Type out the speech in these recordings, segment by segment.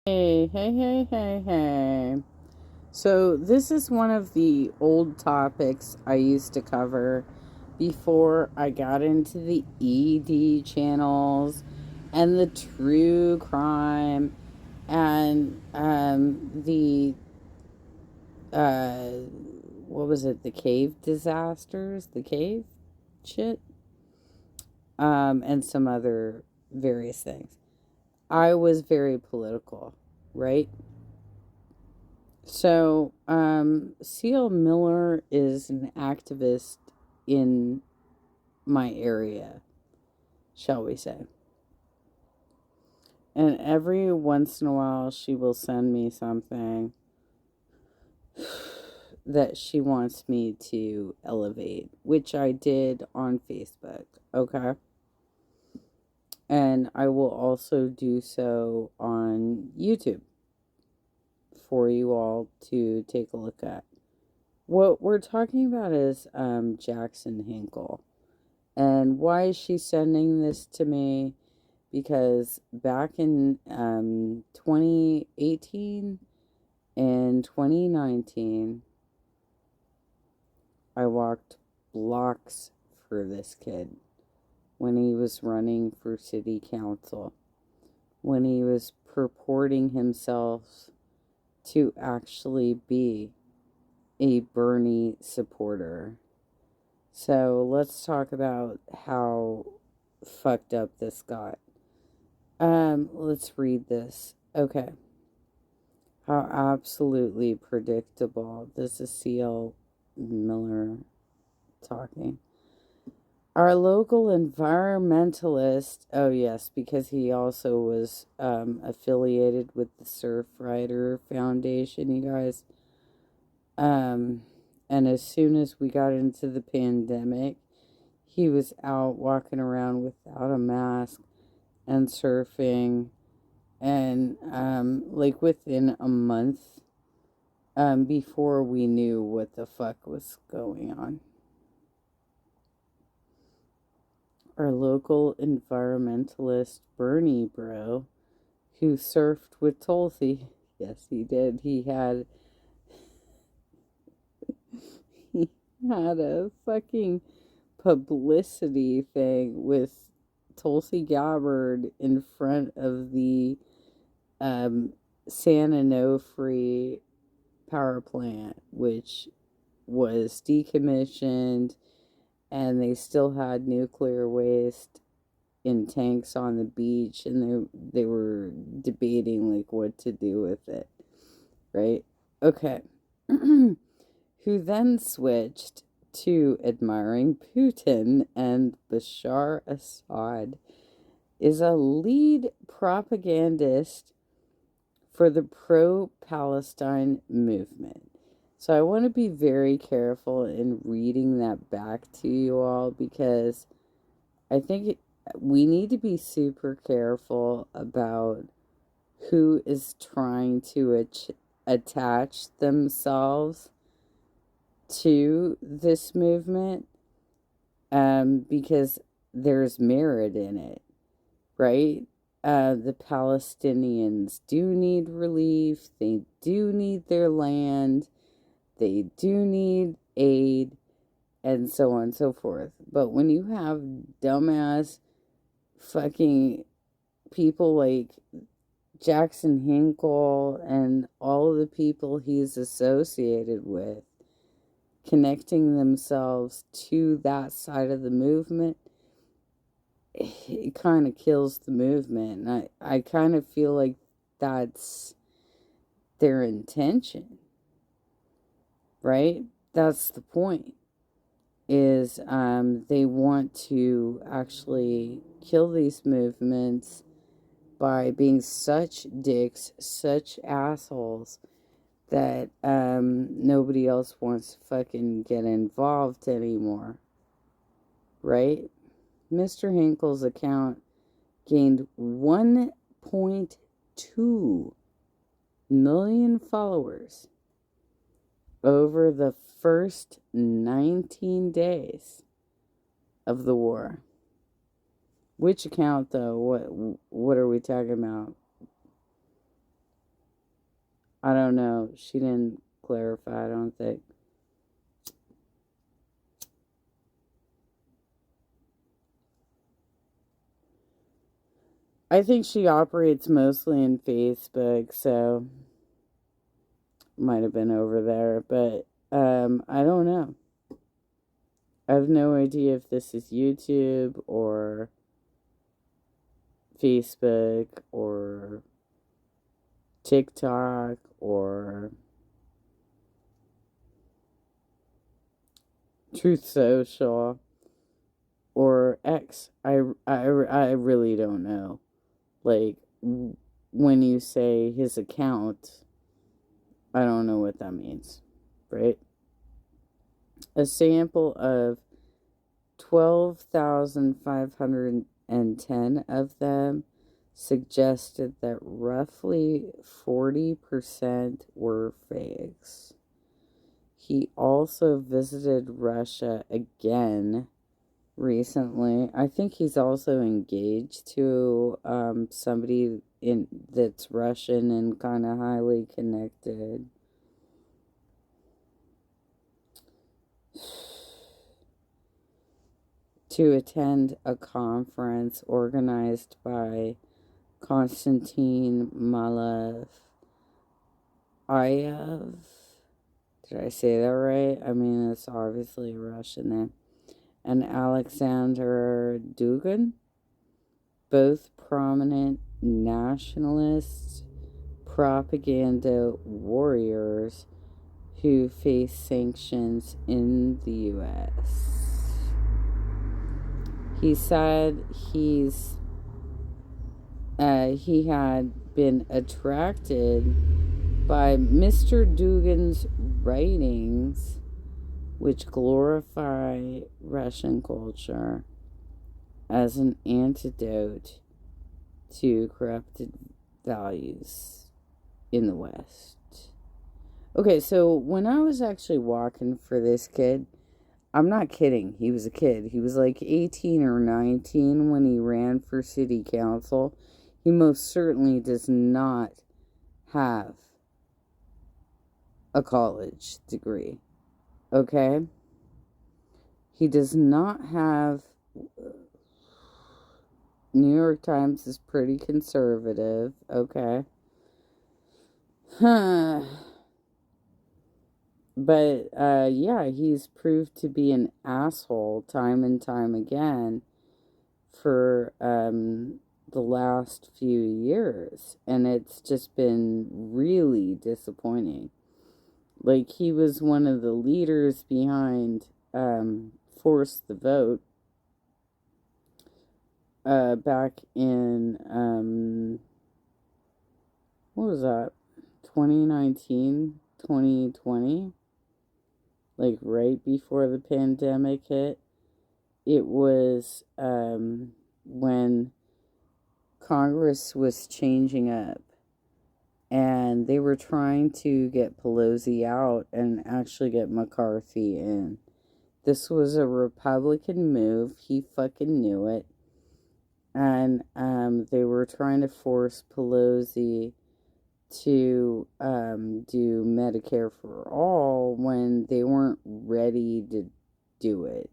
Hey. So, this is one of the old topics I used to cover before I got into the ED channels and the true crime and uh, what was it, the cave disasters, the cave shit, and some other various things. I was very political, right? So, C.L. Miller is an activist in my area, shall we say. And every once in a while, she will send me something that she wants me to elevate, which I did on Facebook. Okay. And I will also do so on YouTube for you all to take a look at. What we're talking about is Jackson Hinkle. And why is she sending this to me? Because back in 2018 and 2019, I walked blocks for this kid when he was running for city council, when he was purporting himself to actually be a Bernie supporter. So let's talk about how fucked up this got. Let's read this. Okay. How absolutely predictable. This is C.L. Miller talking. Our local environmentalist, oh yes, because he also was affiliated with the Surfrider Foundation, you guys. Um, and as soon as we got into the pandemic, he was out walking around without a mask and surfing. And like within a month, before we knew what the fuck was going on, our local environmentalist Bernie bro, who surfed with Tulsi, yes, he did. He had a fucking publicity thing with Tulsi Gabbard in front of the um, San Onofre power plant, which was decommissioned, and they still had nuclear waste in tanks on the beach, and they were debating like what to do with it, right? Okay. Who then switched to admiring Putin, and Bashar Assad is a lead propagandist for the pro Palestine movement. So I want to be very careful in reading that back to you all because I think we need to be super careful about who is trying to attach themselves to this movement, because there's merit in it, right? The Palestinians do need relief, they do need their land, they do need aid, and so on and so forth. But when you have dumbass fucking people like Jackson Hinkle and all of the people he's associated with connecting themselves to that side of the movement, it kind of kills the movement. And I kind of feel like that's their intention, right? That's the point. Is they want to actually kill these movements by being such dicks, such assholes that nobody else wants to fucking get involved anymore, right? Mr. Hinkle's account gained 1.2 million followers over the first 19 days of the war. Which account, though? What are we talking about? I don't know. She didn't clarify, I don't think. I think she operates mostly in Facebook, so might have been over there, but I don't know. I have no idea if this is YouTube or Facebook or TikTok or Truth Social or X. I really don't know. Like, when you say his account, I don't know what that means, right? A sample of 12,510 of them suggested that roughly 40% were fakes. He also visited Russia again recently. I think he's also engaged to somebody that's Russian and kind of highly connected. To attend a conference organized by Konstantin Malayev. Did I say that right? I mean, it's obviously a Russian name. And Alexander Dugin, both prominent nationalist propaganda warriors who face sanctions in the U.S. He said he had been attracted by Mr. Dugin's writings, which glorify Russian culture as an antidote to corrupted values in the West. Okay, so when I was actually walking for this kid, I'm not kidding. He was a kid. He was like 18 or 19 when he ran for city council. He most certainly does not have a college degree. Okay? He does not have... New York Times is pretty conservative. Okay? Huh. But, yeah, he's proved to be an asshole time and time again for the last few years. And it's just been really disappointing. Like, he was one of the leaders behind Force the Vote back in, what was that, 2019, 2020? Like, right before the pandemic hit. It was when Congress was changing up and they were trying to get Pelosi out and actually get McCarthy in. This was a Republican move. He fucking knew it. And they were trying to force Pelosi to do Medicare for all when they weren't ready to do it.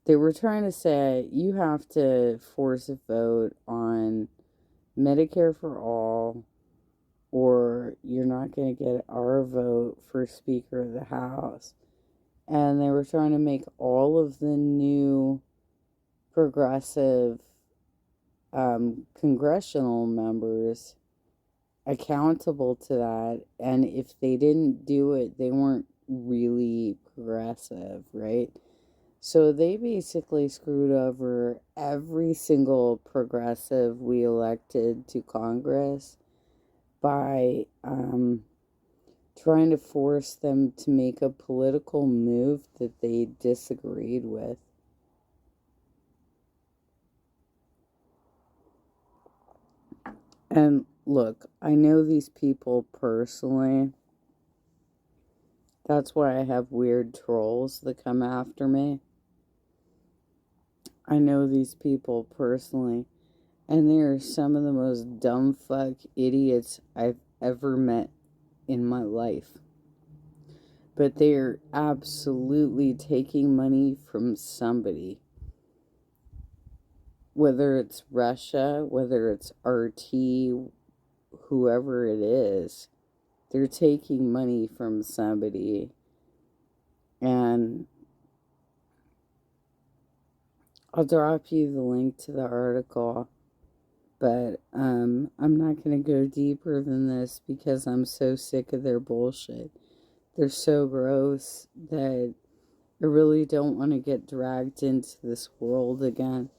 They were trying to say you have to force a vote on Medicare for all, or you're not going to get our vote for Speaker of the House. And they were trying to make all of the new progressive congressional members accountable to that. And if they didn't do it, they weren't really progressive, right? So they basically screwed over every single progressive we elected to Congress by trying to force them to make a political move that they disagreed with. And look, I know these people personally. That's why I have weird trolls that come after me. I know these people personally, and they are are some of the most dumb fuck idiots I've ever met in my life. But they're absolutely taking money from somebody. Whether it's Russia, whether it's RT, whoever it is, they're taking money from somebody. And I'll drop you the link to the article. But I'm not going to go deeper than this because I'm so sick of their bullshit. They're so gross that I really don't want to get dragged into this world again.